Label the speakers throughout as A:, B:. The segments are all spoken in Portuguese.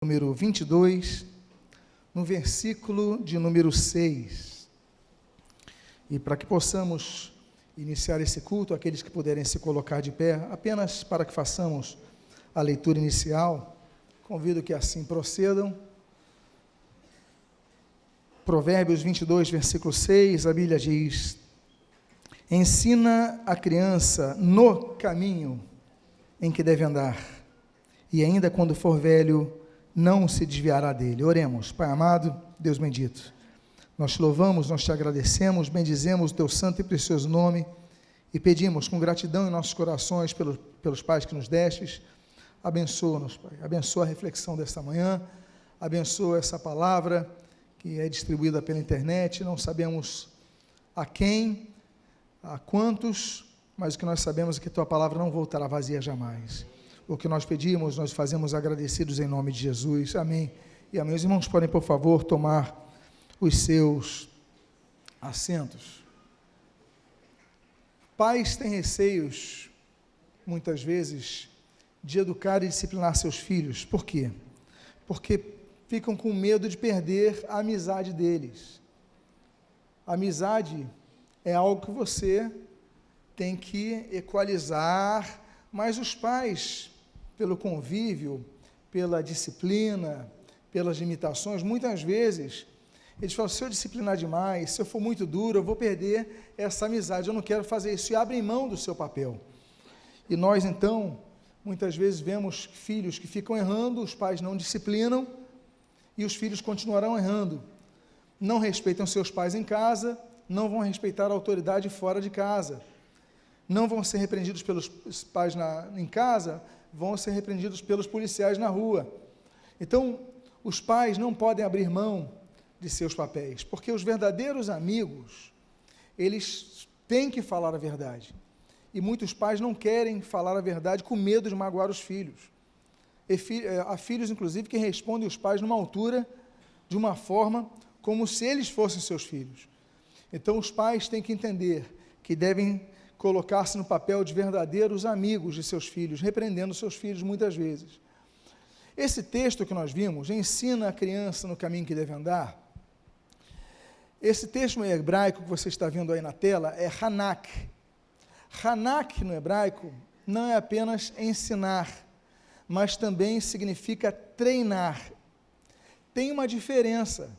A: número 22, no versículo de número 6. E para que possamos iniciar esse culto, aqueles que puderem se colocar de pé, apenas para que façamos a leitura inicial, convido que assim procedam. Provérbios 22, versículo 6, a Bíblia diz: ensina a criança no caminho em que deve andar, e ainda quando for velho, não se desviará dele. Oremos. Pai amado, Deus bendito, nós te louvamos, nós te agradecemos, bendizemos o teu santo e precioso nome, e pedimos com gratidão em nossos corações pelos pais que nos destes. Abençoa-nos, Pai, abençoa a reflexão desta manhã, abençoa essa palavra que é distribuída pela internet, não sabemos a quem, a quantos, mas o que nós sabemos é que tua palavra não voltará vazia jamais. O que nós pedimos, nós fazemos agradecidos em nome de Jesus. Amém. E amém. Os irmãos podem, por favor, tomar os seus assentos. Pais têm receios, muitas vezes, de educar e disciplinar seus filhos. Por quê? Porque ficam com medo de perder a amizade deles. A amizade é algo que você tem que equalizar, mas os pais, pelo convívio, pela disciplina, pelas limitações, muitas vezes, eles falam: se eu disciplinar demais, se eu for muito duro, eu vou perder essa amizade, eu não quero fazer isso, e abrem mão do seu papel. E nós, então, muitas vezes vemos filhos que ficam errando, os pais não disciplinam, e os filhos continuarão errando. Não respeitam seus pais em casa, não vão respeitar a autoridade fora de casa, não vão ser repreendidos pelos pais em casa, vão ser repreendidos pelos policiais na rua. Então, os pais não podem abrir mão de seus papéis, porque os verdadeiros amigos, eles têm que falar a verdade. E muitos pais não querem falar a verdade com medo de magoar os filhos. Há filhos, inclusive, que respondem os pais numa altura, de uma forma, como se eles fossem seus filhos. Então, os pais têm que entender que devem colocar-se no papel de verdadeiros amigos de seus filhos, repreendendo seus filhos muitas vezes. Esse texto que nós vimos, ensina a criança no caminho que deve andar. Esse texto em hebraico que você está vendo aí na tela é Hanak. Hanak no hebraico não é apenas ensinar, mas também significa treinar. Tem uma diferença,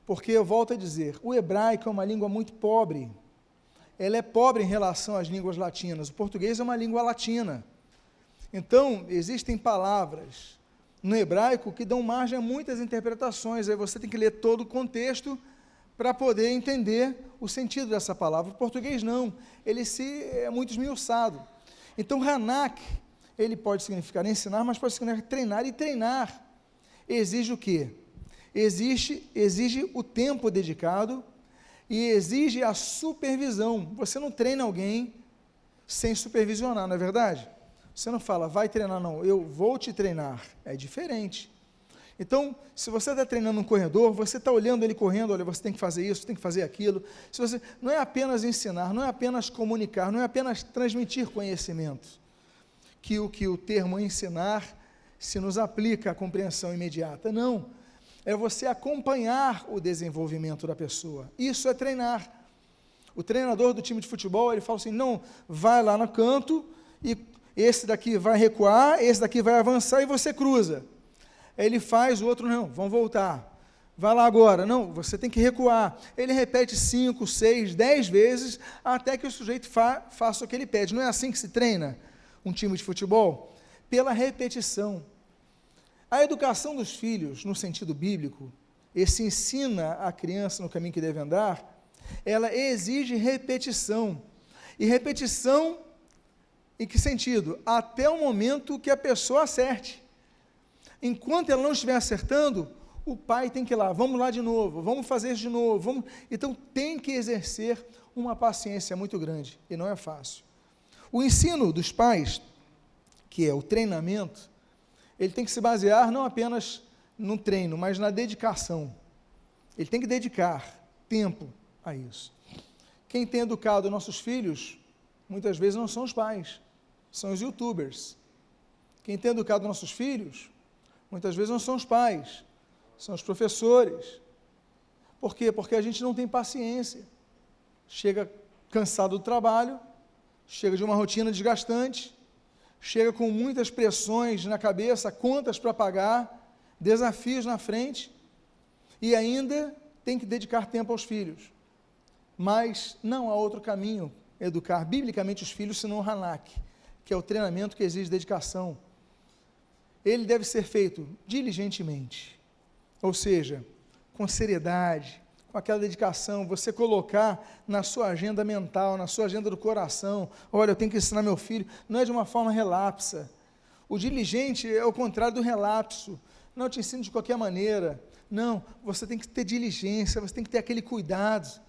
A: porque eu volto a dizer, o hebraico é uma língua muito pobre. Ela é pobre em relação às línguas latinas. O português é uma língua latina. Então, existem palavras no hebraico que dão margem a muitas interpretações. Aí você tem que ler todo o contexto para poder entender o sentido dessa palavra. O português não. Ele é muito esmiuçado. Então, Hanak, ele pode significar ensinar, mas pode significar treinar. E treinar exige o quê? Exige o tempo dedicado e exige a supervisão. Você não treina alguém sem supervisionar, não é verdade? Você não fala, vai treinar, não, eu vou te treinar. É diferente. Então, se você está treinando um corredor, você está olhando ele correndo, olha, você tem que fazer isso, tem que fazer aquilo. Não é apenas ensinar, não é apenas comunicar, não é apenas transmitir conhecimento, que o termo ensinar se nos aplica à compreensão imediata. Não. É você acompanhar o desenvolvimento da pessoa. Isso é treinar. O treinador do time de futebol, ele fala assim, não, vai lá no canto, e esse daqui vai recuar, esse daqui vai avançar, e você cruza. Ele faz, o outro não, vão voltar. Vai lá agora, não, você tem que recuar. Ele repete 5, 6, 10 vezes, até que o sujeito faça o que ele pede. Não é assim que se treina um time de futebol? Pela repetição. A educação dos filhos, no sentido bíblico, esse ensina a criança no caminho que deve andar, ela exige repetição. E repetição, em que sentido? Até o momento que a pessoa acerte. Enquanto ela não estiver acertando, o pai tem que ir lá, vamos lá de novo, vamos fazer isso de novo. Então, tem que exercer uma paciência muito grande, e não é fácil. O ensino dos pais, que é o treinamento, ele tem que se basear não apenas no treino, mas na dedicação. Ele tem que dedicar tempo a isso. Quem tem educado nossos filhos, muitas vezes não são os pais, são os youtubers. Quem tem educado nossos filhos Muitas vezes não são os pais, são os professores. Por quê? Porque a gente não tem paciência. Chega cansado do trabalho, chega de uma rotina desgastante, chega com muitas pressões na cabeça, contas para pagar, desafios na frente, e ainda tem que dedicar tempo aos filhos. Mas não há outro caminho educar biblicamente os filhos senão o Hanak, que é o treinamento que exige dedicação. Ele deve ser feito diligentemente, ou seja, com seriedade, com aquela dedicação, você colocar na sua agenda mental, na sua agenda do coração, olha, eu tenho que ensinar meu filho, não é de uma forma relapsa. O diligente é o contrário do relapso. Não, eu te ensino de qualquer maneira. Não, você tem que ter diligência, você tem que ter aquele cuidado.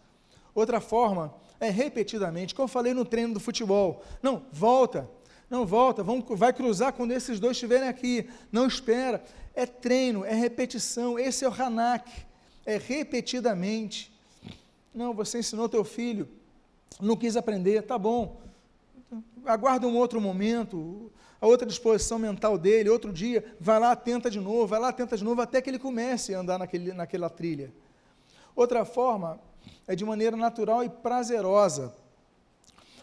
A: Outra forma é repetidamente, como eu falei no treino do futebol, não, volta, vai cruzar quando esses dois estiverem aqui, não espera, é treino, é repetição, esse é o Hanak, é repetidamente. Não, você ensinou teu filho, não quis aprender, tá bom, aguarda um outro momento, a outra disposição mental dele, outro dia, vai lá, tenta de novo, até que ele comece a andar naquela trilha. Outra forma é de maneira natural e prazerosa.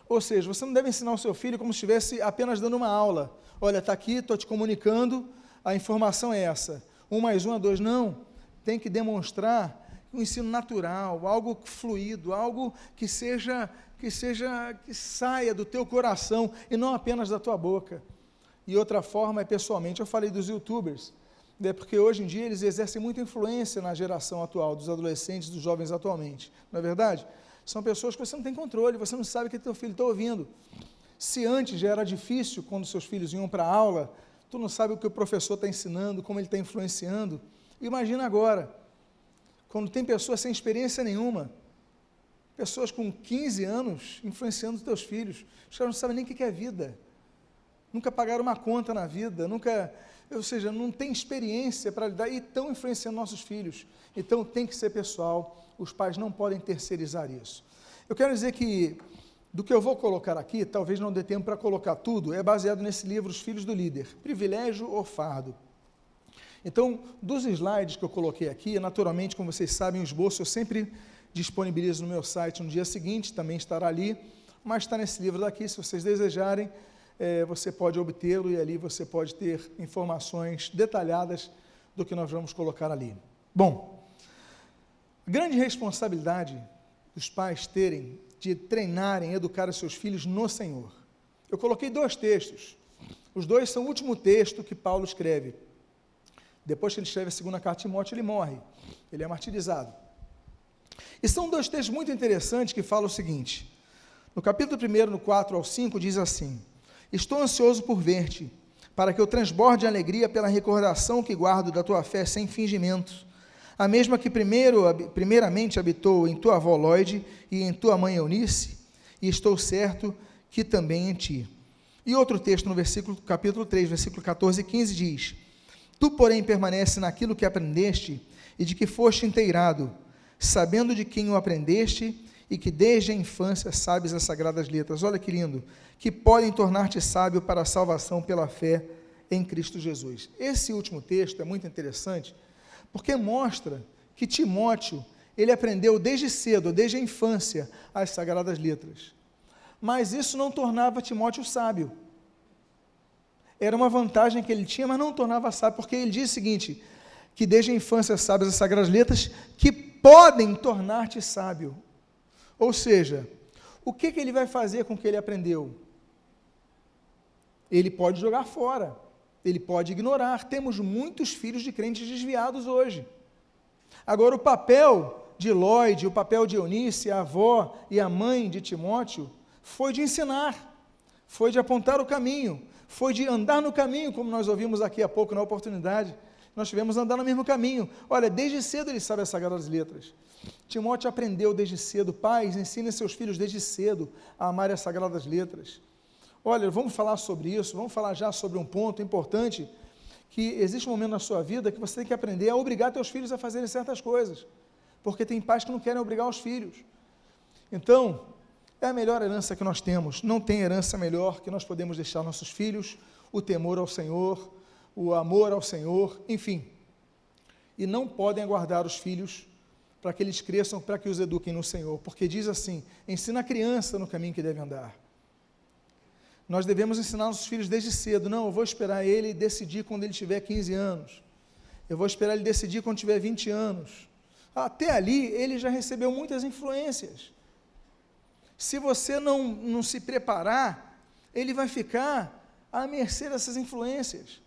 A: Ou seja, você não deve ensinar o seu filho como se estivesse apenas dando uma aula. Olha, está aqui, estou te comunicando, a informação é essa. 1 mais 1 é 2. Não, tem que demonstrar um ensino natural, algo fluido, algo que saia do teu coração e não apenas da tua boca. E outra forma é pessoalmente. Eu falei dos youtubers, porque hoje em dia eles exercem muita influência na geração atual, dos adolescentes, dos jovens atualmente, não é verdade? São pessoas que você não tem controle, você não sabe o que teu filho está ouvindo. Se antes já era difícil, quando seus filhos iam para a aula, tu não sabe o que o professor está ensinando, como ele está influenciando, imagina agora, quando tem pessoas sem experiência nenhuma, pessoas com 15 anos influenciando os teus filhos, os caras não sabem nem o que é vida, nunca pagaram uma conta na vida, ou seja, não tem experiência para lidar e estão influenciando nossos filhos. Então tem que ser pessoal, os pais não podem terceirizar isso. Eu quero dizer que, do que eu vou colocar aqui, talvez não dê tempo para colocar tudo, é baseado nesse livro, Os Filhos do Líder, Privilégio ou Fardo. Então, dos slides que eu coloquei aqui, naturalmente, como vocês sabem, o esboço eu sempre disponibilizo no meu site no dia seguinte, também estará ali, mas está nesse livro daqui, se vocês desejarem, você pode obtê-lo e ali você pode ter informações detalhadas do que nós vamos colocar ali. Bom, grande responsabilidade dos pais terem de treinarem, educar os seus filhos no Senhor. Eu coloquei 2 textos, os 2 são o último texto que Paulo escreve. Depois que ele escreve a 2ª carta de Timóteo, ele morre, ele é martirizado. E são 2 textos muito interessantes que falam o seguinte, no capítulo 1, no 4 ao 5, diz assim: estou ansioso por ver-te, para que eu transborde de alegria pela recordação que guardo da tua fé sem fingimento, a mesma que primeiramente habitou em tua avó Lóide e em tua mãe Eunice, e estou certo que também em ti. E outro texto no capítulo 3, versículo 14 e 15 diz: tu, porém, permanece naquilo que aprendeste e de que foste inteirado, sabendo de quem o aprendeste e que desde a infância sabes as sagradas letras. Olha que lindo, que podem tornar-te sábio para a salvação pela fé em Cristo Jesus. Esse último texto é muito interessante, porque mostra que Timóteo, ele aprendeu desde cedo, desde a infância, as sagradas letras. Mas isso não tornava Timóteo sábio. Era uma vantagem que ele tinha, mas não tornava sábio, porque ele diz o seguinte, que desde a infância sabes as sagradas letras, que podem tornar-te sábio. Ou seja, o que ele vai fazer com o que ele aprendeu? Ele pode jogar fora, ele pode ignorar. Temos muitos filhos de crentes desviados hoje. Agora, o papel de Lóide, o papel de Eunice, a avó e a mãe de Timóteo, foi de ensinar, foi de apontar o caminho, foi de andar no caminho, como nós ouvimos aqui há pouco na oportunidade. Nós tivemos andar no mesmo caminho. Olha, desde cedo ele sabe as sagradas letras. Timóteo aprendeu desde cedo. Pais, ensinem seus filhos desde cedo a amar as sagradas letras. Olha, vamos falar sobre isso, vamos falar já sobre um ponto importante, que existe um momento na sua vida que você tem que aprender a obrigar teus filhos a fazerem certas coisas, porque tem pais que não querem obrigar os filhos. Então, é a melhor herança que nós temos, não tem herança melhor que nós podemos deixar aos nossos filhos, o temor ao Senhor, o amor ao Senhor, enfim. E não podem aguardar os filhos para que eles cresçam, para que os eduquem no Senhor, porque diz assim, ensina a criança no caminho que deve andar. Nós devemos ensinar nossos filhos desde cedo, não, eu vou esperar ele decidir quando ele tiver 15 anos, eu vou esperar ele decidir quando tiver 20 anos, até ali ele já recebeu muitas influências. Se você não se preparar, ele vai ficar à mercê dessas influências.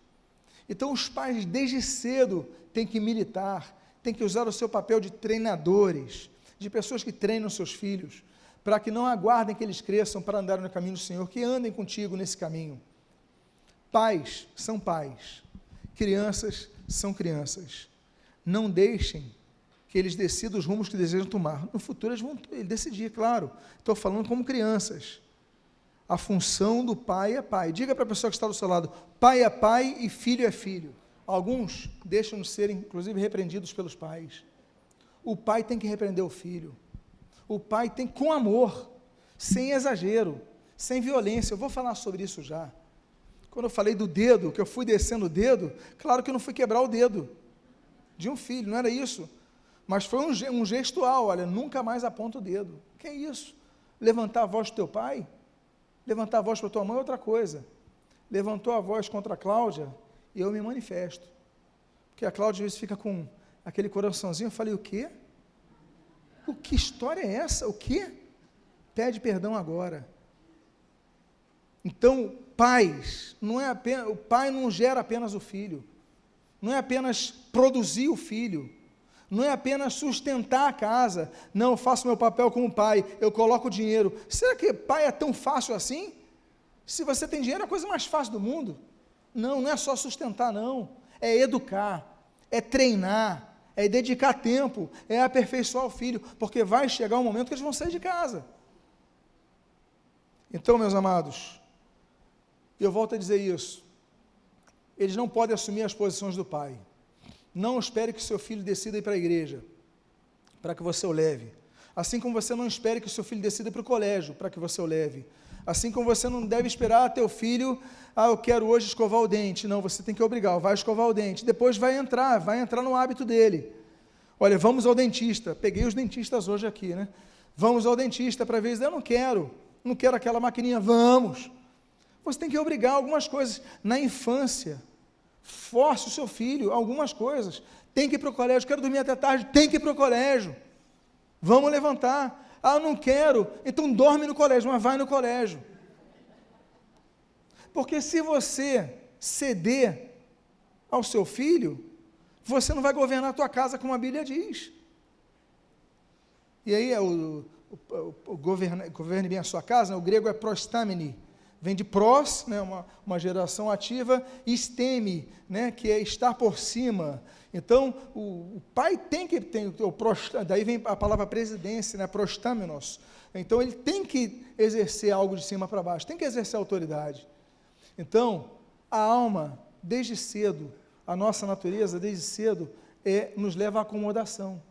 A: Então os pais desde cedo têm que militar, têm que usar o seu papel de treinadores, de pessoas que treinam seus filhos, para que não aguardem que eles cresçam para andarem no caminho do Senhor, que andem contigo nesse caminho. Pais são pais, crianças são crianças. Não deixem que eles decidam os rumos que desejam tomar. No futuro eles vão decidir, claro. Estou falando como crianças. A função do pai é pai. Diga para a pessoa que está do seu lado, pai é pai e filho é filho. Alguns deixam de ser, inclusive, repreendidos pelos pais. O pai tem que repreender o filho. O pai tem, com amor, sem exagero, sem violência. Eu vou falar sobre isso já. Quando eu falei do dedo, que eu fui descendo o dedo, claro que eu não fui quebrar o dedo de um filho, não era isso. Mas foi um gestual, olha, nunca mais aponta o dedo. Que é isso? Levantar a voz do teu pai? Levantar a voz para tua mãe é outra coisa. Levantou a voz contra a Cláudia, e eu me manifesto. Porque a Cláudia às vezes fica com aquele coraçãozinho, eu falei, o quê? Que história é essa? O quê? Pede perdão agora. Então, pais, o pai não gera apenas o filho, não é apenas produzir o filho, não é apenas sustentar a casa, não, eu faço meu papel como pai, eu coloco o dinheiro. Será que pai é tão fácil assim? Se você tem dinheiro, é a coisa mais fácil do mundo. Não, não é só sustentar, não, é educar, é treinar, é dedicar tempo, é aperfeiçoar o filho, porque vai chegar um momento que eles vão sair de casa. Então, meus amados, eu volto a dizer isso, eles não podem assumir as posições do pai. Não espere que seu filho decida ir para a igreja, para que você o leve. Assim como você não espere que o seu filho decida ir para o colégio, para que você o leve. Assim como você não deve esperar teu filho, eu quero hoje escovar o dente. Não, você tem que obrigar, vai escovar o dente. Depois vai entrar no hábito dele. Olha, vamos ao dentista. Peguei os dentistas hoje aqui, né? Vamos ao dentista para ver, eu não quero aquela maquininha. Vamos. Você tem que obrigar algumas coisas. Na infância, force o seu filho, algumas coisas. Tem que ir para o colégio, quero dormir até tarde, tem que ir para o colégio. Vamos levantar. Eu não quero, então dorme no colégio, mas vai no colégio. Porque se você ceder ao seu filho, você não vai governar a tua casa como a Bíblia diz. E aí governe bem a sua casa, né? O grego é prostamene, vem de pros, né? uma geração ativa, e steme, né? Que é estar por cima. Então, o pai tem que ter, daí vem a palavra presidência, né? Prostamenos. Então, ele tem que exercer algo de cima para baixo, tem que exercer autoridade. Então, a alma, desde cedo, a nossa natureza, desde cedo, nos leva à acomodação.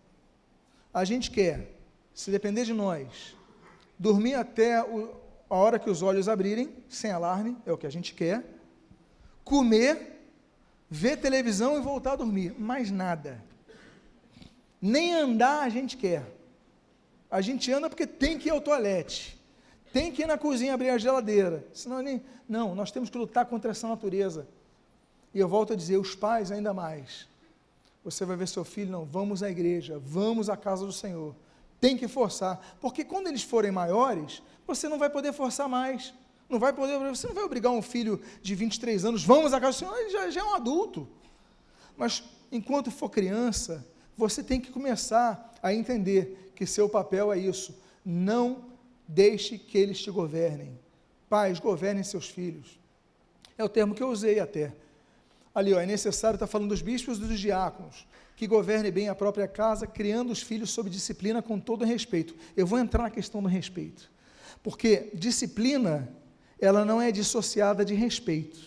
A: A gente quer, se depender de nós, dormir até a hora que os olhos abrirem, sem alarme, é o que a gente quer, comer, ver televisão e voltar a dormir, mais nada. Nem andar a gente quer. A gente anda porque tem que ir ao toalete, tem que ir na cozinha abrir a geladeira, senão não, nós temos que lutar contra essa natureza. E eu volto a dizer, os pais ainda mais, você vai ver seu filho, não, vamos à igreja, vamos à casa do Senhor, tem que forçar, porque quando eles forem maiores, você não vai poder forçar mais, você não vai obrigar um filho de 23 anos, vamos à casa do Senhor, ele já é um adulto, mas enquanto for criança, você tem que começar a entender que seu papel é isso, não deixe que eles te governem. Pais, governem seus filhos. É o termo que eu usei até. Ali, é necessário, está falando dos bispos e dos diáconos, que governem bem a própria casa, criando os filhos sob disciplina com todo respeito. Eu vou entrar na questão do respeito, porque disciplina, ela não é dissociada de respeito,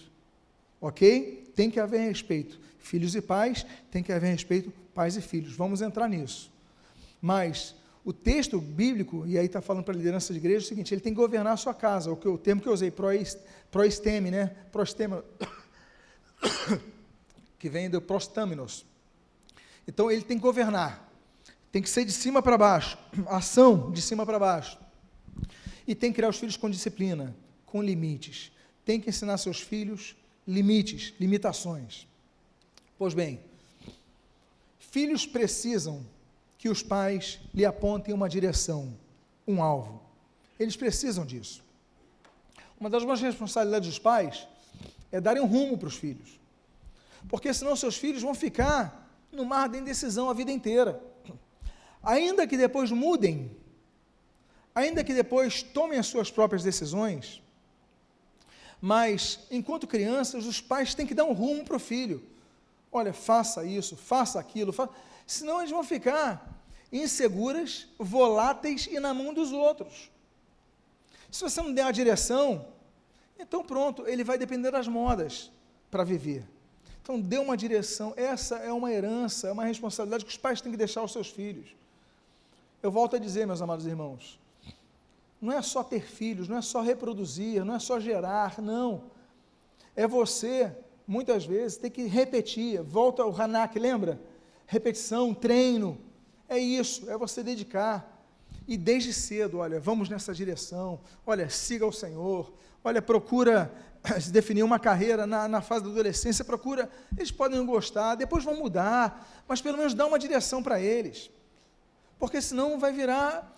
A: ok? Tem que haver respeito. Filhos e pais, tem que haver respeito, pais e filhos. Vamos entrar nisso. Mas o texto bíblico, e aí está falando para a liderança de igreja, é o seguinte, ele tem que governar a sua casa, o termo que eu usei, proesteme, né? Prostema. que vem do prostâminos. Então, ele tem que governar, tem que ser de cima para baixo, ação de cima para baixo, e tem que criar os filhos com disciplina, com limites, tem que ensinar seus filhos limites, limitações. Pois bem, filhos precisam que os pais lhe apontem uma direção, um alvo, eles precisam disso. Uma das maiores responsabilidades dos pais é darem um rumo para os filhos, porque senão seus filhos vão ficar no mar da indecisão a vida inteira, ainda que depois mudem, ainda que depois tomem as suas próprias decisões, mas, enquanto crianças, os pais têm que dar um rumo para o filho, olha, faça isso, faça aquilo, senão eles vão ficar inseguras, voláteis e na mão dos outros. Se você não der a direção, então pronto, ele vai depender das modas para viver. Então, dê uma direção, essa é uma herança, é uma responsabilidade que os pais têm que deixar aos seus filhos. Eu volto a dizer, meus amados irmãos, não é só ter filhos, não é só reproduzir, não é só gerar, não. É você, muitas vezes, ter que repetir, volta ao Hanak, lembra? Repetição, treino, é isso, é você dedicar. E desde cedo, olha, vamos nessa direção, olha, siga o Senhor, olha, procura se definir uma carreira na fase da adolescência, procura, eles podem não gostar, depois vão mudar, mas pelo menos dá uma direção para eles, porque senão vai virar,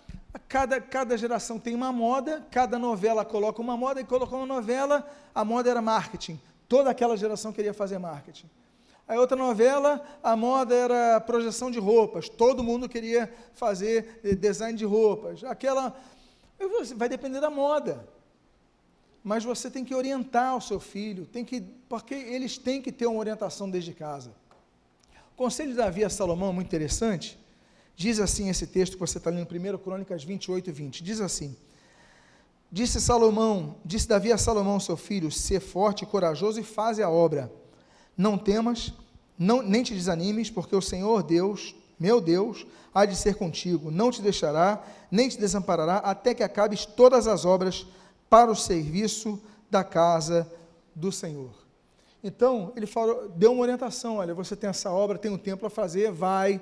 A: cada geração tem uma moda, cada novela coloca uma moda, e colocou uma novela, a moda era marketing, toda aquela geração queria fazer marketing. A outra novela, a moda era projeção de roupas, todo mundo queria fazer design de roupas, vai depender da moda, mas você tem que orientar o seu filho, porque eles têm que ter uma orientação desde casa. O conselho de Davi a Salomão é muito interessante, diz assim esse texto que você está lendo, 1 Crônicas 28, 20, diz assim, disse Davi a Salomão, seu filho, sê forte e corajoso e faze a obra, não temas, nem te desanimes, porque o Senhor Deus, meu Deus, há de ser contigo, não te deixará, nem te desamparará, até que acabes todas as obras para o serviço da casa do Senhor. Então, ele deu uma orientação, olha, você tem essa obra, tem um tempo para fazer, vai,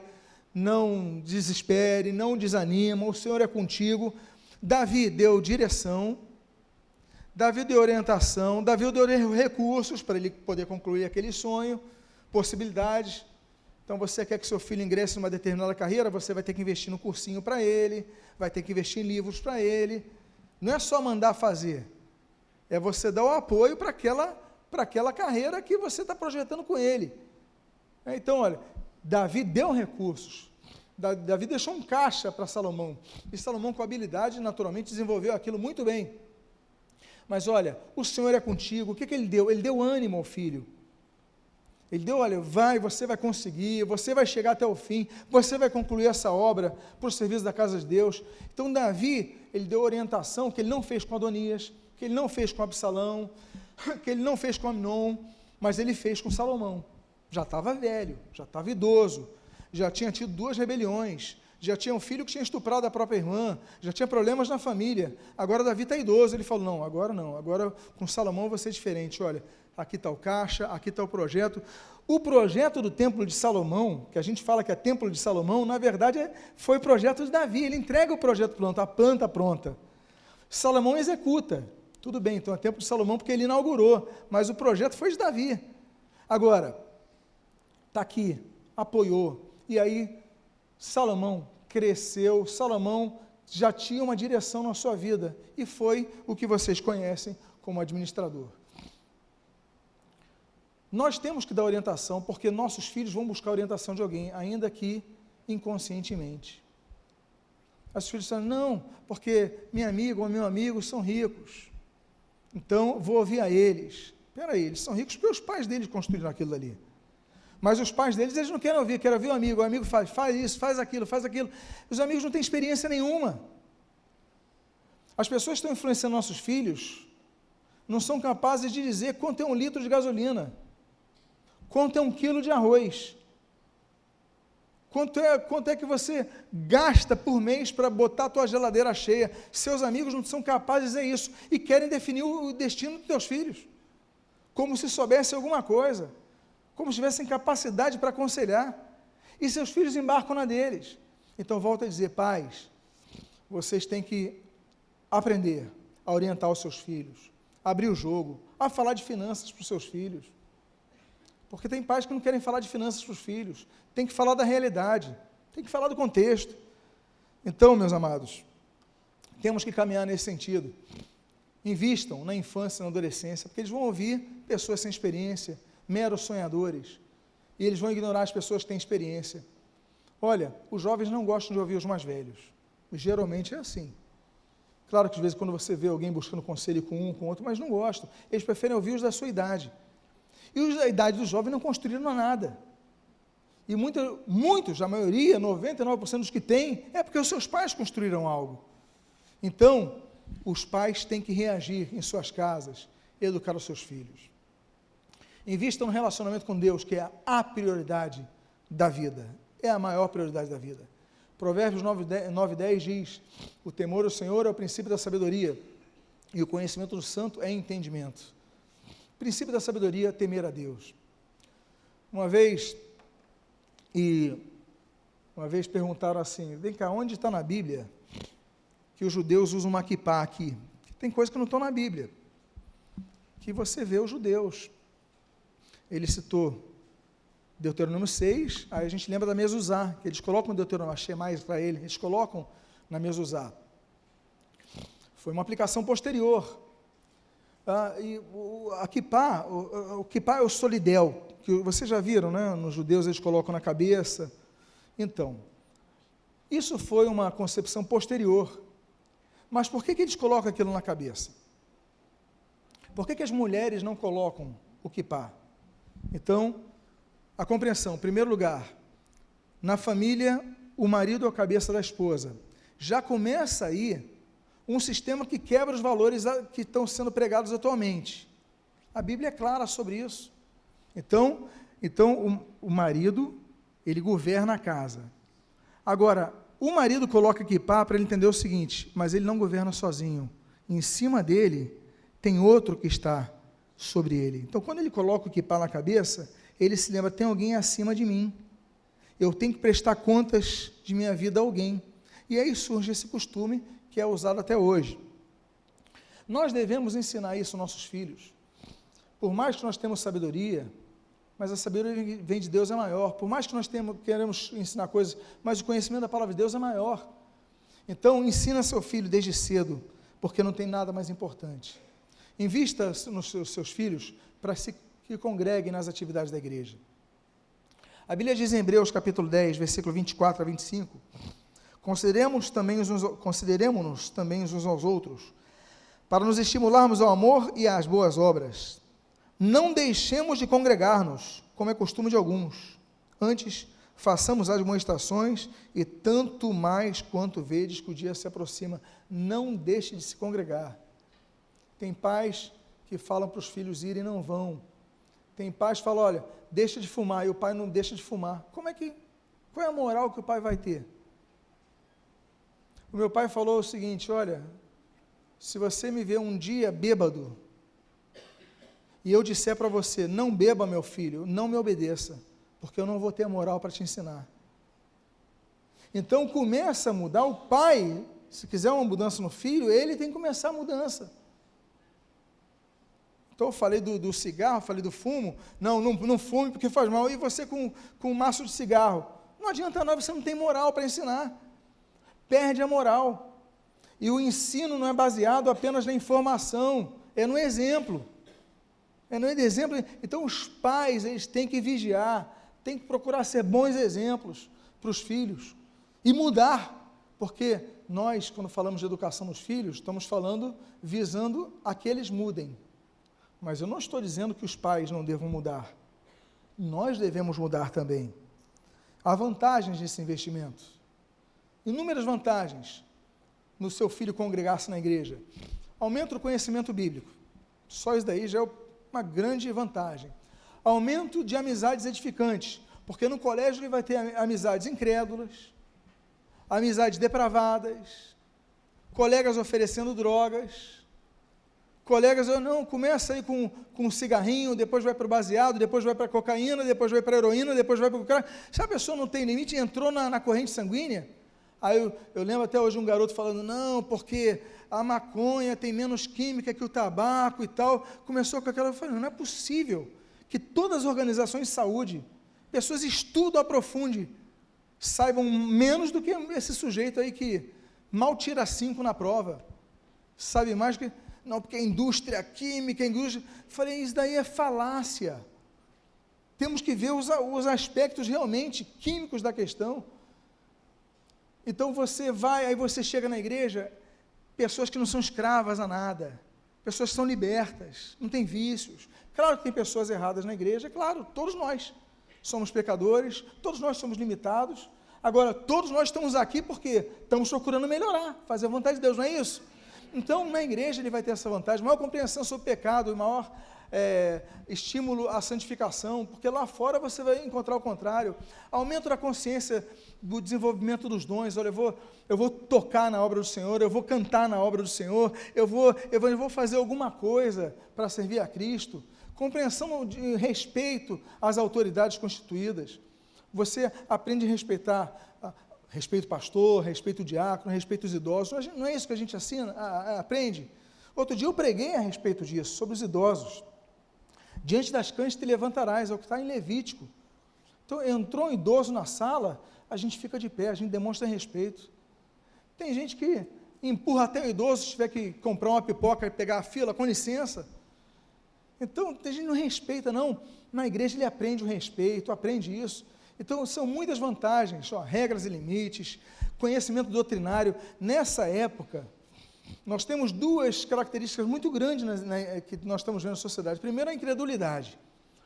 A: não desespere, não desanima, o Senhor é contigo. Davi deu direção, Davi deu orientação, Davi deu recursos para ele poder concluir aquele sonho, possibilidades. Então, você quer que seu filho ingresse numa determinada carreira, você vai ter que investir no cursinho para ele, vai ter que investir em livros para ele. Não é só mandar fazer, é você dar o apoio para aquela carreira que você está projetando com ele. Então, olha, Davi deu recursos, Davi deixou um caixa para Salomão, e Salomão, com habilidade, naturalmente, desenvolveu aquilo muito bem. Mas olha, o Senhor é contigo, o que ele deu? Ele deu ânimo ao filho. Ele deu, olha, você vai conseguir, você vai chegar até o fim, você vai concluir essa obra para o serviço da casa de Deus. Então, Davi, ele deu orientação que ele não fez com Adonias, que ele não fez com Absalão, que ele não fez com Amnon, mas ele fez com Salomão. Já estava velho, já estava idoso, já tinha tido 2 rebeliões, já tinha um filho que tinha estuprado a própria irmã, já tinha problemas na família. Agora Davi está idoso, ele falou, não, agora com Salomão vai ser diferente, olha, aqui está o caixa, aqui está o projeto. O projeto do templo de Salomão, que a gente fala que é templo de Salomão, na verdade foi o projeto de Davi, ele entrega o projeto pronto, a planta pronta. Salomão executa, tudo bem, então é templo de Salomão porque ele inaugurou, mas o projeto foi de Davi. Agora, está aqui, apoiou, e aí Salomão cresceu, Salomão já tinha uma direção na sua vida, e foi o que vocês conhecem como administrador. Nós temos que dar orientação, porque nossos filhos vão buscar a orientação de alguém, ainda que inconscientemente. Os filhos falam, não, porque minha amiga ou meu amigo são ricos, então vou ouvir a eles. Espera aí, eles são ricos porque os pais deles construíram aquilo ali. Mas os pais deles, eles não querem ouvir o amigo faz isso, faz aquilo. Os amigos não têm experiência nenhuma. As pessoas que estão influenciando nossos filhos não são capazes de dizer quanto é 1 litro de gasolina, quanto é 1 quilo de arroz, quanto é que você gasta por mês para botar a tua geladeira cheia. Seus amigos não são capazes de dizer isso, e querem definir o destino dos teus filhos, como se soubesse alguma coisa, como se tivessem capacidade para aconselhar, e seus filhos embarcam na deles. Então, volto a dizer, pais, vocês têm que aprender a orientar os seus filhos, a abrir o jogo, a falar de finanças para os seus filhos, porque tem pais que não querem falar de finanças para os filhos, tem que falar da realidade, tem que falar do contexto. Então, meus amados, temos que caminhar nesse sentido. Invistam na infância e na adolescência, porque eles vão ouvir pessoas sem experiência, meros sonhadores, e eles vão ignorar as pessoas que têm experiência. Olha, os jovens não gostam de ouvir os mais velhos, geralmente é assim. Claro que às vezes quando você vê alguém buscando conselho com um, com outro, mas não gostam, eles preferem ouvir os da sua idade. E os da idade dos jovens não construíram nada. E muitos, a maioria, 99% dos que têm, é porque os seus pais construíram algo. Então, os pais têm que reagir em suas casas, educar os seus filhos. Invistam no relacionamento com Deus, que é a prioridade da vida, é a maior prioridade da vida. Provérbios 9:10 diz, o temor ao Senhor é o princípio da sabedoria, e o conhecimento do santo é entendimento. O princípio da sabedoria é temer a Deus. Uma vez perguntaram assim, vem cá, onde está na Bíblia que os judeus usam uma quipá aqui? Tem coisas que não estão na Bíblia, que você vê os judeus. Ele citou Deuteronômio 6, aí a gente lembra da mezuzá, que eles colocam Deuteronômio, achei mais para ele, eles colocam na mezuzá. Foi uma aplicação posterior. A quipá, o quipá é o solidel, que vocês já viram, né? Nos judeus eles colocam na cabeça. Então, isso foi uma concepção posterior. Mas por que eles colocam aquilo na cabeça? Por que as mulheres não colocam o quipá? Então, a compreensão, em primeiro lugar, na família, o marido é a cabeça da esposa. Já começa aí um sistema que quebra os valores que estão sendo pregados atualmente. A Bíblia é clara sobre isso. Então o marido, ele governa a casa. Agora, o marido coloca quipá para ele entender o seguinte, mas ele não governa sozinho. Em cima dele, tem outro que está sobre ele. Então, quando ele coloca o quipá na cabeça, ele se lembra, tem alguém acima de mim. Eu tenho que prestar contas de minha vida a alguém. E aí surge esse costume que é usado até hoje. Nós devemos ensinar isso aos nossos filhos. Por mais que nós temos sabedoria, mas a sabedoria que vem de Deus é maior. Por mais que nós queremos ensinar coisas, mas o conhecimento da palavra de Deus é maior. Então, ensina seu filho desde cedo, porque não tem nada mais importante. Invista nos seus filhos para que congreguem nas atividades da igreja. A Bíblia diz em Hebreus capítulo 10, versículo 24 a 25, consideremos-nos também uns aos outros, para nos estimularmos ao amor e às boas obras. Não deixemos de congregar-nos, como é costume de alguns. Antes, façamos admoestações, e tanto mais quanto vedes que o dia se aproxima. Não deixe de se congregar. Tem pais que falam para os filhos irem e não vão. Tem pais que falam, olha, deixa de fumar, e o pai não deixa de fumar. Qual é a moral que o pai vai ter? O meu pai falou o seguinte, olha, se você me ver um dia bêbado, e eu disser para você, não beba, meu filho, não me obedeça, porque eu não vou ter a moral para te ensinar. Então começa a mudar, o pai, se quiser uma mudança no filho, ele tem que começar a mudança. Então eu falei do cigarro, falei do fumo, não fume porque faz mal, e você com um maço de cigarro, não adianta nada, você não tem moral para ensinar, perde a moral, e o ensino não é baseado apenas na informação, é no exemplo. Então os pais, eles têm que vigiar, têm que procurar ser bons exemplos para os filhos, e mudar, porque nós, quando falamos de educação nos filhos, estamos falando, visando a que eles mudem, mas eu não estou dizendo que os pais não devam mudar, nós devemos mudar também. Há vantagens nesse investimento, inúmeras vantagens, no seu filho congregar-se na igreja, aumenta o conhecimento bíblico, só isso daí já é uma grande vantagem, aumento de amizades edificantes, porque no colégio ele vai ter amizades incrédulas, amizades depravadas, colegas oferecendo drogas, Colegas, não, começa aí com um cigarrinho, depois vai para o baseado, depois vai para a cocaína, depois vai para a heroína, depois vai para o cara. Se a pessoa não tem limite, entrou na corrente sanguínea. Aí eu lembro até hoje um garoto falando, não, porque a maconha tem menos química que o tabaco e tal. Começou com aquela, eu falei, não é possível que todas as organizações de saúde, pessoas estudam, aprofundem, saibam menos do que esse sujeito aí que mal tira 5 na prova, sabe mais que... Não, porque a indústria química, falei, isso daí é falácia. Temos que ver os aspectos realmente químicos da questão. Então você vai, aí você chega na igreja, pessoas que não são escravas a nada, pessoas que são libertas, não tem vícios. Claro que tem pessoas erradas na igreja, é claro, todos nós somos pecadores, todos nós somos limitados. Agora, todos nós estamos aqui porque estamos procurando melhorar, fazer a vontade de Deus, não é isso? Então, na igreja ele vai ter essa vantagem, maior compreensão sobre o pecado, maior estímulo à santificação, porque lá fora você vai encontrar o contrário. Aumento da consciência do desenvolvimento dos dons. Olha, eu vou tocar na obra do Senhor, eu vou cantar na obra do Senhor, eu vou fazer alguma coisa para servir a Cristo. Compreensão de respeito às autoridades constituídas. Você aprende a respeito o pastor, respeito o diácono, respeito os idosos. Não é isso que a gente aprende? Outro dia eu preguei a respeito disso, sobre os idosos. Diante das cães te levantarás, é o que está em Levítico. Então, entrou um idoso na sala, a gente fica de pé, a gente demonstra respeito. Tem gente que empurra até o idoso, se tiver que comprar uma pipoca e pegar a fila, com licença. Então, tem gente que não respeita, não. Na igreja ele aprende o respeito, aprende isso. Então, são muitas vantagens, regras e limites, conhecimento doutrinário. Nessa época, nós temos 2 características muito grandes que nós estamos vendo na sociedade. Primeiro, a incredulidade.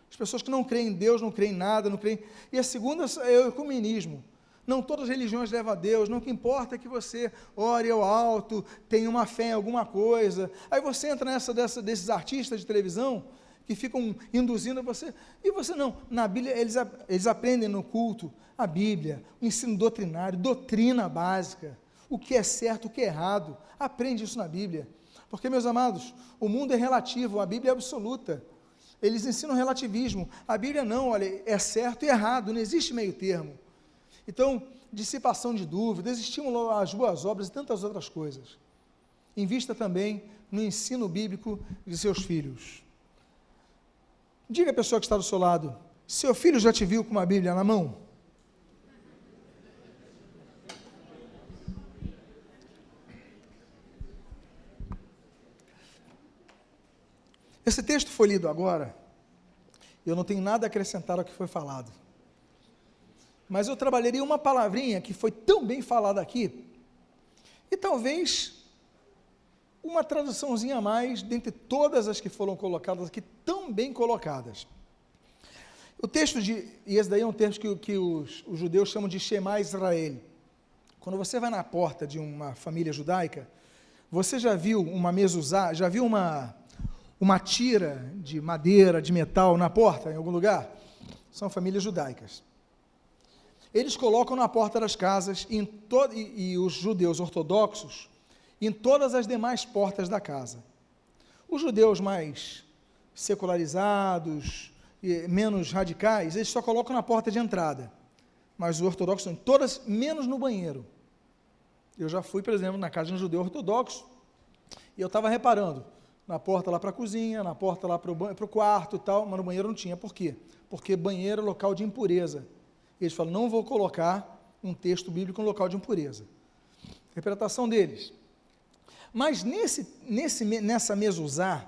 A: As pessoas que não creem em Deus, não creem em nada, não creem... E a segunda é o ecumenismo. Não todas as religiões levam a Deus, não, o que importa é que você ore ao alto, tenha uma fé em alguma coisa. Aí você entra desses artistas de televisão que ficam induzindo você, e você não. Na Bíblia, eles aprendem no culto a Bíblia, o ensino doutrinário, doutrina básica, o que é certo, o que é errado. Aprende isso na Bíblia. Porque, meus amados, o mundo é relativo, a Bíblia é absoluta. Eles ensinam relativismo. A Bíblia não, olha, é certo e errado, não existe meio termo. Então, dissipação de dúvidas, estímulo às boas obras e tantas outras coisas. Invista também no ensino bíblico de seus filhos. Diga à pessoa que está do seu lado, seu filho já te viu com uma Bíblia na mão? Esse texto foi lido agora, eu não tenho nada a acrescentar ao que foi falado. Mas eu trabalharia uma palavrinha que foi tão bem falada aqui, e talvez uma traduçãozinha a mais, dentre todas as que foram colocadas aqui, tão bem colocadas. O texto e esse daí é um texto que os judeus chamam de Shema Israel. Quando você vai na porta de uma família judaica, você já viu uma mezuzá, já viu uma tira de madeira, de metal na porta, em algum lugar? São famílias judaicas. Eles colocam na porta das casas, e os judeus ortodoxos, em todas as demais portas da casa. Os judeus mais secularizados, menos radicais, eles só colocam na porta de entrada. Mas os ortodoxos são todas, menos no banheiro. Eu já fui, por exemplo, na casa de um judeu ortodoxo, e eu estava reparando, na porta lá para a cozinha, na porta lá para o quarto e tal, mas no banheiro não tinha. Por quê? Porque banheiro é local de impureza. Eles falam, não vou colocar um texto bíblico no local de impureza. Interpretação deles. Mas nessa mezuzá,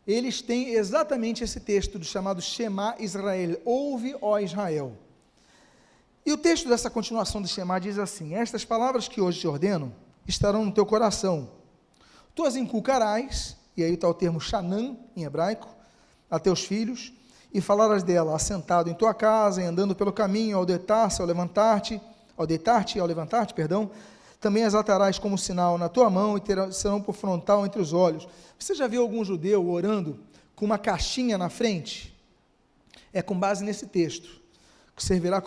A: eles têm exatamente esse texto chamado Shema Israel, ouve, ó Israel. E o texto dessa continuação do Shema diz assim, estas palavras que hoje te ordeno estarão no teu coração, tu as inculcarás, e aí está o termo Shanam, em hebraico, a teus filhos, e falarás dela assentado em tua casa, e andando pelo caminho, ao deitar-te e ao levantar-te, também as atarás como sinal na tua mão, e serão por frontal entre os olhos. Você já viu algum judeu orando com uma caixinha na frente? É com base nesse texto, que servirá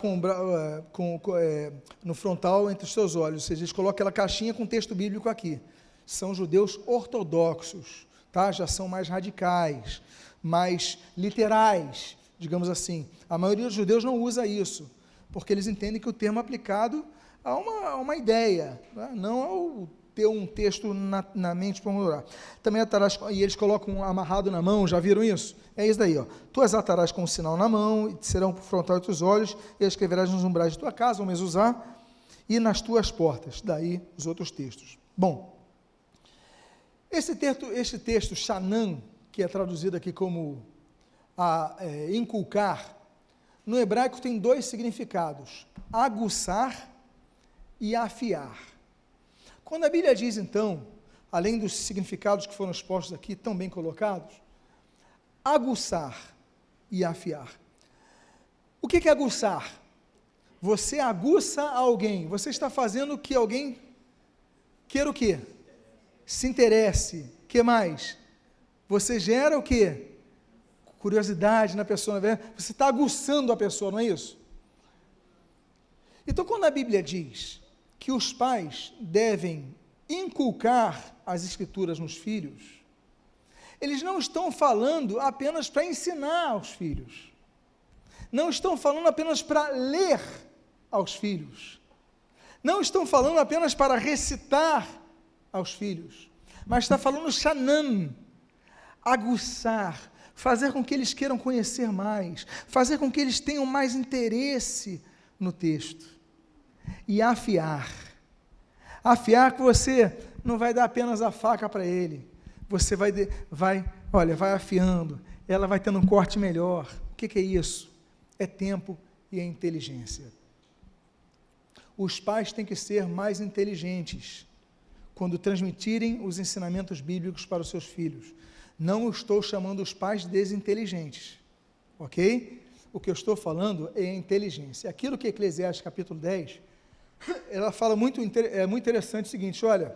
A: no frontal entre os seus olhos, ou seja, eles colocam aquela caixinha com texto bíblico aqui. São judeus ortodoxos, tá? Já são mais radicais, mais literais, digamos assim. A maioria dos judeus não usa isso, porque eles entendem que o termo é aplicado a uma ideia, né? Não ao ter um texto na mente para morar. Também atarás, e eles colocam um amarrado na mão, já viram isso? É isso daí, ó. Tu as atarás com um sinal na mão, e serão por frontal de teus olhos, e as escreverás nos umbrais de tua casa, vamos usar, e nas tuas portas. Daí os outros textos. Bom, este texto, Shanan, que é traduzido aqui como inculcar, no hebraico tem dois significados: aguçar e afiar. Quando a Bíblia diz, então, além dos significados que foram expostos aqui, tão bem colocados, aguçar e afiar. O que é aguçar? Você aguça alguém, você está fazendo que alguém queira o quê? Se interesse. O que mais? Você gera o quê? Curiosidade na pessoa, você está aguçando a pessoa, não é isso? Então, quando a Bíblia diz que os pais devem inculcar as Escrituras nos filhos, eles não estão falando apenas para ensinar aos filhos, não estão falando apenas para ler aos filhos, não estão falando apenas para recitar aos filhos, mas está falando Shanan, aguçar, fazer com que eles queiram conhecer mais, fazer com que eles tenham mais interesse no texto. E afiar que você não vai dar apenas a faca para ele, você vai afiando, ela vai tendo um corte melhor. O que é isso? É tempo e é inteligência. Os pais têm que ser mais inteligentes quando transmitirem os ensinamentos bíblicos para os seus filhos. Não estou chamando os pais desinteligentes, ok? O que eu estou falando é inteligência. Aquilo que Eclesiastes capítulo 10, ela fala muito interessante o seguinte: olha,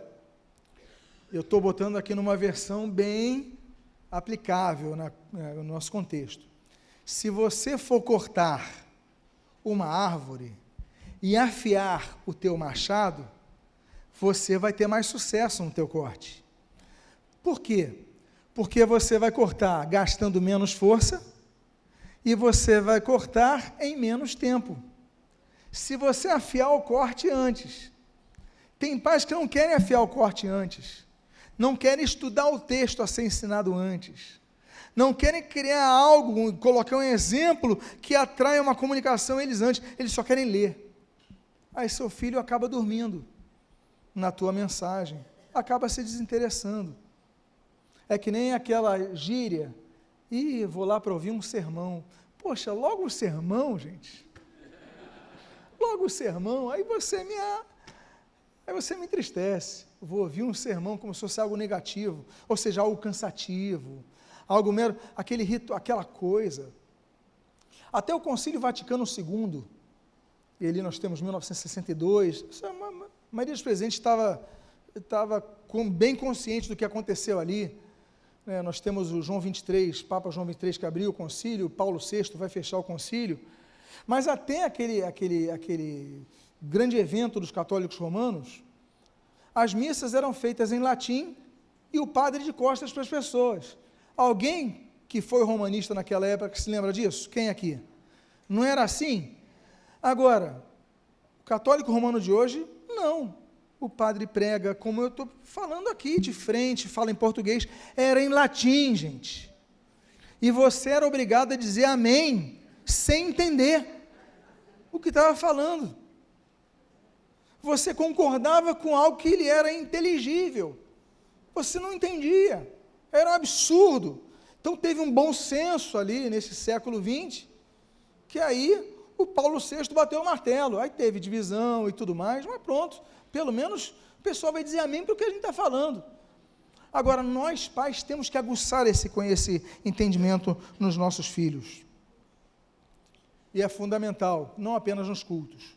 A: eu estou botando aqui numa versão bem aplicável no nosso contexto. Se você for cortar uma árvore e afiar o teu machado, você vai ter mais sucesso no teu corte. Por quê? Porque você vai cortar gastando menos força e você vai cortar em menos tempo. Se você afiar o corte antes, tem pais que não querem afiar o corte antes, não querem estudar o texto a ser ensinado antes, não querem criar algo, colocar um exemplo que atraia uma comunicação eles antes, eles só querem ler. Aí seu filho acaba dormindo na tua mensagem, acaba se desinteressando. É que nem aquela gíria, vou lá para ouvir um sermão. Poxa, logo o sermão, gente. Logo o sermão, aí você me entristece. Eu vou ouvir um sermão como se fosse algo negativo, ou seja, algo cansativo, algo mero, aquele rito, aquela coisa. Até o Concílio Vaticano II, e ali nós temos 1962, a maioria dos presentes estava bem consciente do que aconteceu ali. Nós temos o João 23, Papa João 23 que abriu o concílio, Paulo VI vai fechar o concílio, mas até aquele grande evento dos católicos romanos, as missas eram feitas em latim e o padre de costas para as pessoas. Alguém que foi romanista naquela época que se lembra disso? Quem aqui? Não era assim? Agora, o católico romano de hoje, não. O padre prega, como eu estou falando aqui, de frente, fala em português, era em latim, gente. E você era obrigado a dizer amém, sem entender o que estava falando. Você concordava com algo que lhe era inteligível. Você não entendia. Era um absurdo. Então teve um bom senso ali, nesse século XX, que aí o Paulo VI bateu o martelo. Aí teve divisão e tudo mais, mas pronto. Pelo menos o pessoal vai dizer amém para o que a gente está falando. Agora, nós pais temos que aguçar esse entendimento nos nossos filhos. E é fundamental, não apenas nos cultos.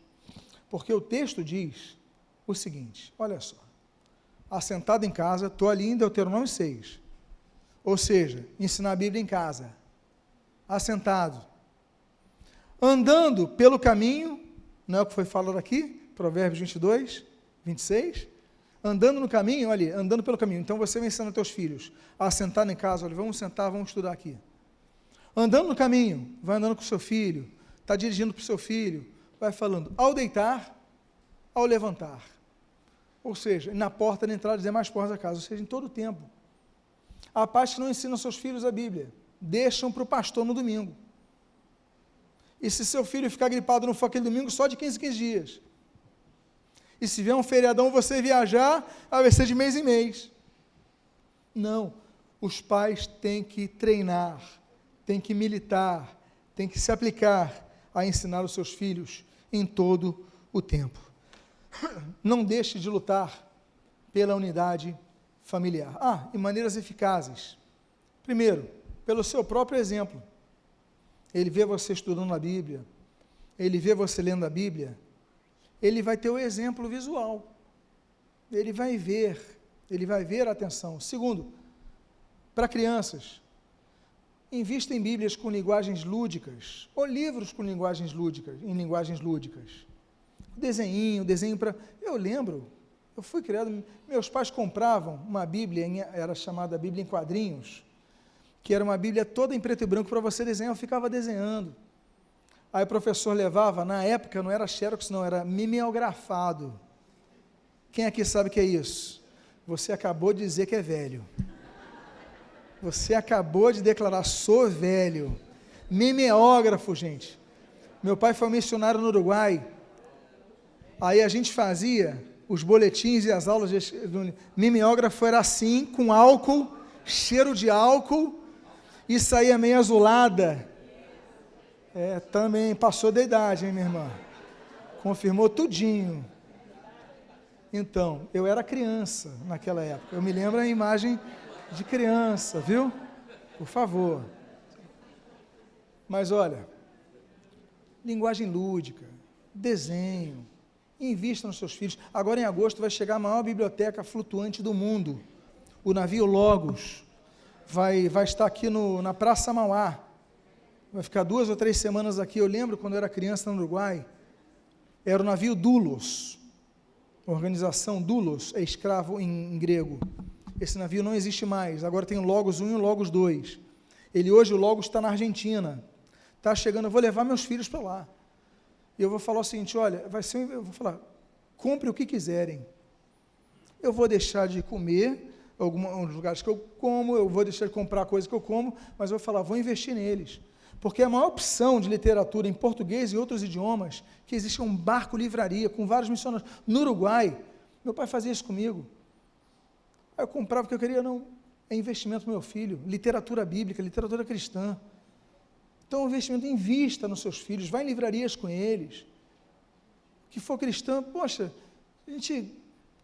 A: Porque o texto diz o seguinte, olha só. Assentado em casa, estou ali em Deuteronômio 6. Ou seja, ensinar a Bíblia em casa. Assentado. Andando pelo caminho, não é o que foi falado aqui? Provérbios 22, 26. Andando no caminho, olha, andando pelo caminho. Então você vai ensinando teus filhos a sentar em casa, olha, vamos sentar, vamos estudar aqui. Andando no caminho, vai andando com o seu filho, está dirigindo para o seu filho, vai falando ao deitar, ao levantar. Ou seja, na porta da entrada das demais portas da casa, ou seja, em todo o tempo. Há pais que não ensinam seus filhos a Bíblia, deixam para o pastor no domingo. E se seu filho ficar gripado não for aquele domingo, só de 15 em 15 dias. E se vier um feriadão você viajar, vai ser de mês em mês. Não, os pais têm que treinar, têm que militar, têm que se aplicar a ensinar os seus filhos em todo o tempo. Não deixe de lutar pela unidade familiar. E maneiras eficazes. Primeiro, pelo seu próprio exemplo. Ele vê você estudando a Bíblia, ele vê você lendo a Bíblia, ele vai ter o exemplo visual. Ele vai ver a atenção. Segundo, para crianças, invista em Bíblias com linguagens lúdicas, ou livros com linguagens lúdicas. Desenho para... Eu lembro, eu fui criado, meus pais compravam uma Bíblia, era chamada Bíblia em quadrinhos, que era uma Bíblia toda em preto e branco para você desenhar, eu ficava desenhando. Aí o professor levava, na época não era xerox, não, era mimeografado. Quem aqui sabe o que é isso? Você acabou de dizer que é velho. Você acabou de declarar, sou velho. Mimeógrafo, gente. Meu pai foi missionário no Uruguai. Aí a gente fazia os boletins e as aulas do mimeógrafo, era assim, com álcool, cheiro de álcool, e saía meio azulada. Também passou da idade, hein, minha irmã? Confirmou tudinho. Então, eu era criança naquela época. Eu me lembro a imagem de criança, viu? Por favor. Mas olha, linguagem lúdica, desenho, invista nos seus filhos. Agora em agosto vai chegar a maior biblioteca flutuante do mundo. O navio Logos vai estar aqui na Praça Mauá. Vai ficar 2 ou 3 semanas aqui. Eu lembro quando eu era criança no Uruguai, era o navio Doulos. A organização Doulos é escravo em grego. Esse navio não existe mais. Agora tem o Logos 1 e o Logos 2. Hoje o Logos está na Argentina. Está chegando, eu vou levar meus filhos para lá. E eu vou falar o seguinte, olha, eu vou falar, compre o que quiserem. Eu vou deixar de comer alguns lugares que eu como, eu vou deixar de comprar coisas que eu como, mas eu vou falar, vou investir neles. Porque a maior opção de literatura em português e outros idiomas, que existe um barco livraria com vários missionários. No Uruguai, meu pai fazia isso comigo. Aí eu comprava o que eu queria, não, é investimento no meu filho, literatura bíblica, literatura cristã. Então, investimento, invista nos seus filhos, vá em livrarias com eles. Que for cristão, poxa, a gente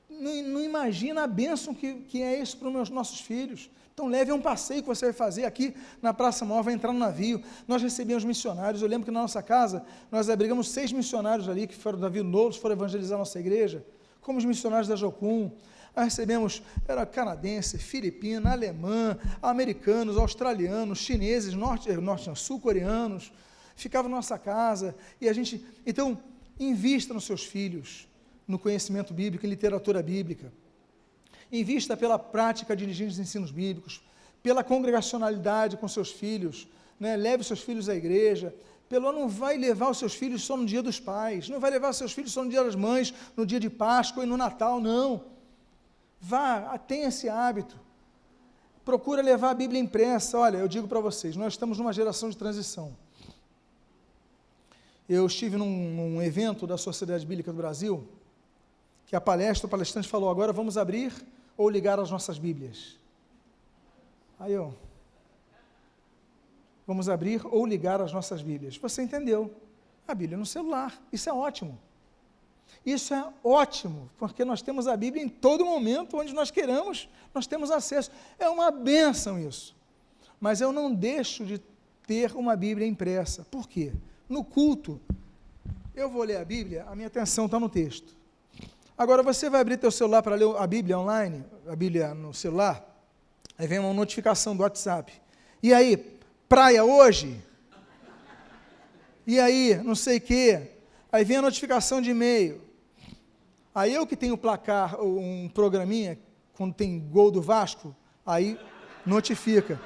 A: não imagina a bênção que é isso para os nossos filhos. Então, leve a um passeio que você vai fazer aqui na Praça Maior, vai entrar no navio. Nós recebemos missionários. Eu lembro que na nossa casa, nós abrigamos 6 missionários ali, que foram do navio Nouros, foram evangelizar a nossa igreja, como os missionários da Jocum. Nós recebemos, era canadense, filipino, alemã, americanos, australianos, chineses, sul-coreanos, ficavam na nossa casa, e a gente, então, invista nos seus filhos, no conhecimento bíblico, em literatura bíblica. Invista pela prática de dirigir os ensinos bíblicos, pela congregacionalidade com seus filhos, né? Leve os seus filhos à igreja. Não vai levar os seus filhos só no dia dos pais, não vai levar os seus filhos só no dia das mães, no dia de Páscoa e no Natal, não. Vá, tenha esse hábito. Procura levar a Bíblia impressa. Olha, eu digo para vocês, nós estamos numa geração de transição. Eu estive num evento da Sociedade Bíblica do Brasil, que o palestrante falou, agora vamos abrir ou ligar as nossas Bíblias. Vamos abrir ou ligar as nossas Bíblias. Você entendeu? A Bíblia no celular. Isso é ótimo. Isso é ótimo, porque nós temos a Bíblia em todo momento, onde nós queramos, nós temos acesso. É uma bênção isso. Mas eu não deixo de ter uma Bíblia impressa. Por quê? No culto, eu vou ler a Bíblia, a minha atenção está no texto. Agora, você vai abrir teu celular para ler a Bíblia online, a Bíblia no celular, aí vem uma notificação do WhatsApp. E aí, praia hoje? E aí, não sei o quê. Aí vem a notificação de e-mail. Aí eu que tenho placar, um programinha, quando tem gol do Vasco, aí notifica.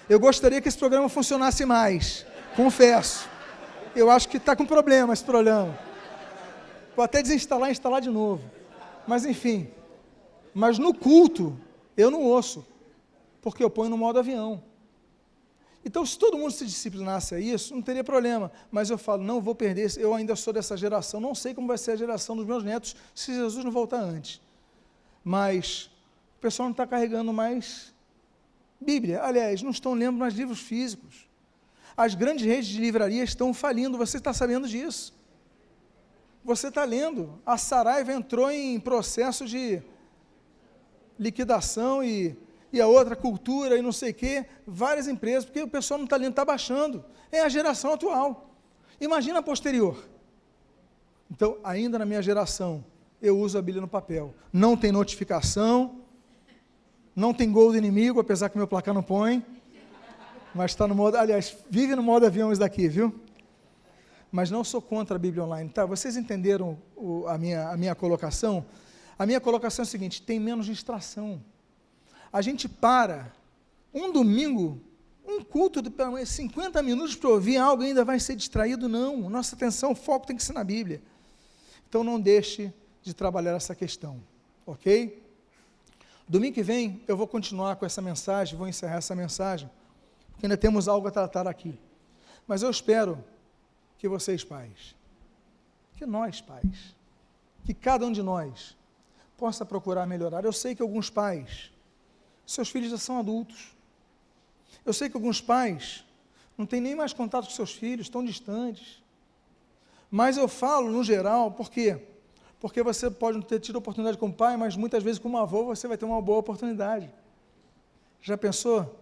A: Eu gostaria que esse programa funcionasse mais, confesso. Eu acho que está com problema esse programa. Vou até desinstalar e instalar de novo. Mas enfim, mas no culto eu não ouço, porque eu ponho no modo avião. Então, se todo mundo se disciplinasse a isso, não teria problema. Mas eu falo, não vou perder, eu ainda sou dessa geração, não sei como vai ser a geração dos meus netos se Jesus não voltar antes. Mas o pessoal não está carregando mais Bíblia. Aliás, não estão lendo mais livros físicos. As grandes redes de livraria estão falindo, você está sabendo disso. Você está lendo. A Saraiva entrou em processo de liquidação e a outra cultura e não sei o quê, várias empresas, porque o pessoal não está lendo, está baixando. É a geração atual. Imagina a posterior. Então, ainda na minha geração, eu uso a Bíblia no papel. Não tem notificação, não tem gol do inimigo, apesar que meu placar não põe, mas está no modo, aliás, vive no modo avião isso daqui, viu? Mas não sou contra a Bíblia online, tá? Vocês entenderam a minha colocação? A minha colocação é a seguinte, tem menos distração. A gente para, um domingo, um culto de 50 minutos para ouvir algo e ainda vai ser distraído? Não, nossa atenção, o foco tem que ser na Bíblia. Então não deixe de trabalhar essa questão, ok? Domingo que vem eu vou continuar com essa mensagem, vou encerrar essa mensagem, porque ainda temos algo a tratar aqui. Mas eu espero que vocês pais, que nós pais, que cada um de nós possa procurar melhorar. Eu sei que alguns pais, seus filhos já são adultos. Eu sei que alguns pais não têm nem mais contato com seus filhos, estão distantes. Mas eu falo no geral, por quê? Porque você pode não ter tido oportunidade como pai, mas muitas vezes como avô você vai ter uma boa oportunidade. Já pensou?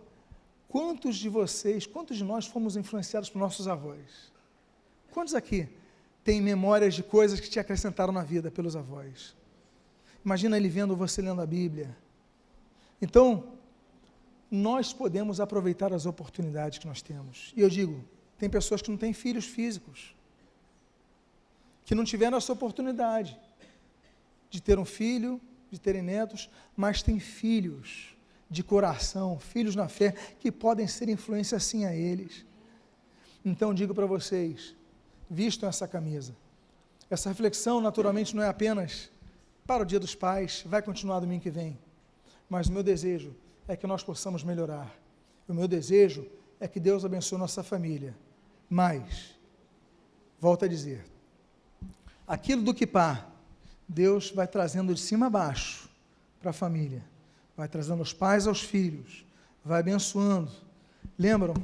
A: Quantos de vocês, quantos de nós fomos influenciados por nossos avós? Quantos aqui têm memórias de coisas que te acrescentaram na vida pelos avós? Imagina ele vendo você lendo a Bíblia. Então, nós podemos aproveitar as oportunidades que nós temos. E eu digo, tem pessoas que não têm filhos físicos, que não tiveram essa oportunidade de ter um filho, de terem netos, mas têm filhos de coração, filhos na fé, que podem ser influência assim a eles. Então, digo para vocês, vistam essa camisa. Essa reflexão, naturalmente, não é apenas para o Dia dos Pais, vai continuar domingo que vem. Mas o meu desejo é que nós possamos melhorar. O meu desejo é que Deus abençoe nossa família. Mas, volto a dizer, aquilo do Quipá, Deus vai trazendo de cima a baixo para a família. Vai trazendo os pais aos filhos. Vai abençoando. Lembram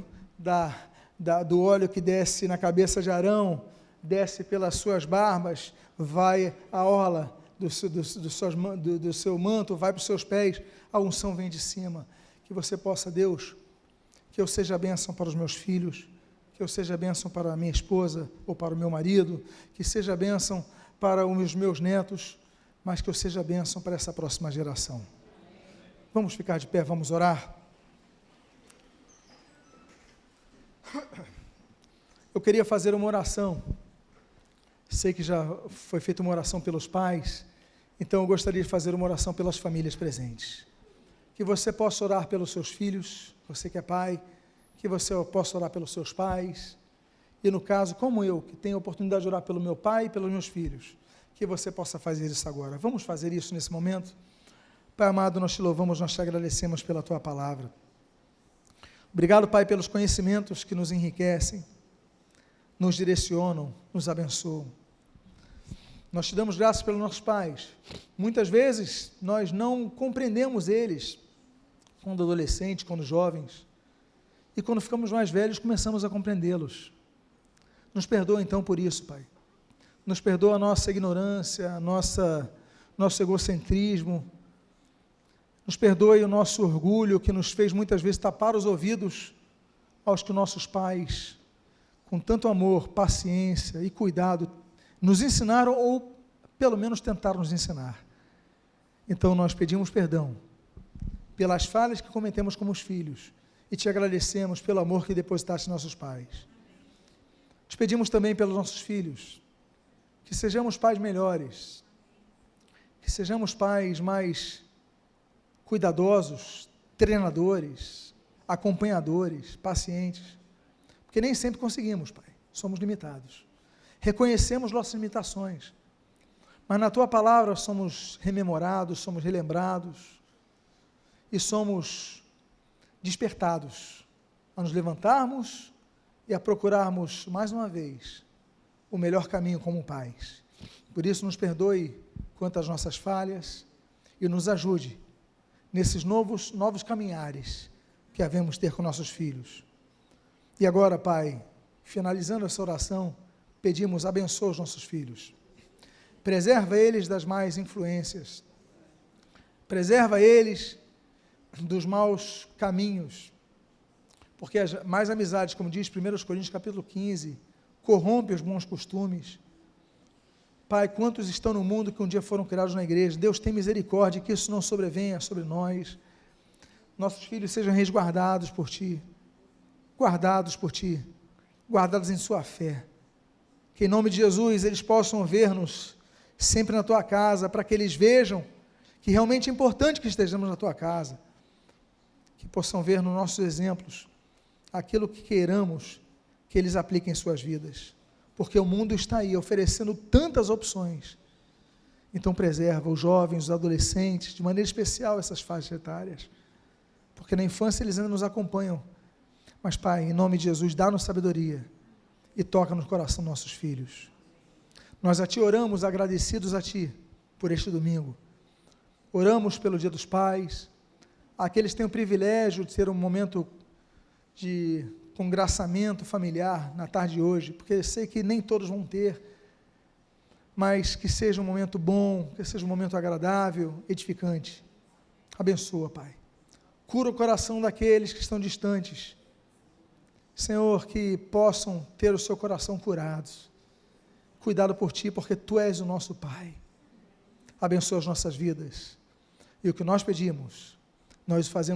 A: do óleo que desce na cabeça de Arão, desce pelas suas barbas, vai a orla do seu manto, vai para os seus pés, a unção vem de cima. Que você possa, Deus, que eu seja bênção para os meus filhos, que eu seja bênção para a minha esposa ou para o meu marido, que seja bênção para os meus netos, mas que eu seja bênção para essa próxima geração. Vamos ficar de pé, vamos orar. Eu queria fazer uma oração. Sei que já foi feita uma oração pelos pais, então eu gostaria de fazer uma oração pelas famílias presentes. Que você possa orar pelos seus filhos, você que é pai, que você possa orar pelos seus pais, e no caso, como eu, que tenho a oportunidade de orar pelo meu pai e pelos meus filhos, que você possa fazer isso agora. Vamos fazer isso nesse momento? Pai amado, nós te louvamos, nós te agradecemos pela tua palavra. Obrigado, Pai, pelos conhecimentos que nos enriquecem, nos direcionam, nos abençoam. Nós te damos graças pelos nossos pais. Muitas vezes nós não compreendemos eles quando adolescentes, quando jovens, e quando ficamos mais velhos começamos a compreendê-los. Nos perdoa então por isso, Pai. Nos perdoa a nossa ignorância, nosso egocentrismo. Nos perdoe o nosso orgulho que nos fez muitas vezes tapar os ouvidos aos que nossos pais, com tanto amor, paciência e cuidado, nos ensinaram ou pelo menos tentaram nos ensinar. Então nós pedimos perdão pelas falhas que cometemos como os filhos e te agradecemos pelo amor que depositaste em nossos pais. Te pedimos também pelos nossos filhos, que sejamos pais melhores, que sejamos pais mais cuidadosos, treinadores, acompanhadores, pacientes, porque nem sempre conseguimos, Pai, somos limitados. Reconhecemos nossas limitações, mas na Tua palavra somos rememorados, somos relembrados e somos despertados a nos levantarmos e a procurarmos, mais uma vez, o melhor caminho como pais. Por isso, nos perdoe quanto às nossas falhas e nos ajude nesses novos caminhares que havemos ter com nossos filhos. E agora, Pai, finalizando essa oração, pedimos, abençoa os nossos filhos. Preserva eles das más influências. Preserva eles dos maus caminhos. Porque as más amizades, como diz 1 Coríntios capítulo 15, corrompe os bons costumes. Pai, quantos estão no mundo que um dia foram criados na igreja? Deus tem misericórdia, que isso não sobrevenha sobre nós. Nossos filhos sejam resguardados por Ti, guardados por Ti, guardados em sua fé. Que em nome de Jesus eles possam ver-nos sempre na Tua casa, para que eles vejam que realmente é importante que estejamos na Tua casa. Que possam ver nos nossos exemplos aquilo que queiramos que eles apliquem em suas vidas. Porque o mundo está aí oferecendo tantas opções. Então preserva os jovens, os adolescentes, de maneira especial essas faixas etárias. Porque na infância eles ainda nos acompanham. Mas, Pai, em nome de Jesus, dá-nos sabedoria e toca no coração dos nossos filhos. Nós a Ti oramos, agradecidos a Ti por este domingo. Oramos pelo Dia dos Pais, aqueles que têm o privilégio de ter um momento de congraçamento familiar na tarde de hoje, porque eu sei que nem todos vão ter, mas que seja um momento bom, que seja um momento agradável, edificante. Abençoa, Pai. Cura o coração daqueles que estão distantes. Senhor, que possam ter o seu coração curados. Cuidado por Ti, porque Tu és o nosso Pai. Abençoa as nossas vidas. E o que nós pedimos, nós fazemos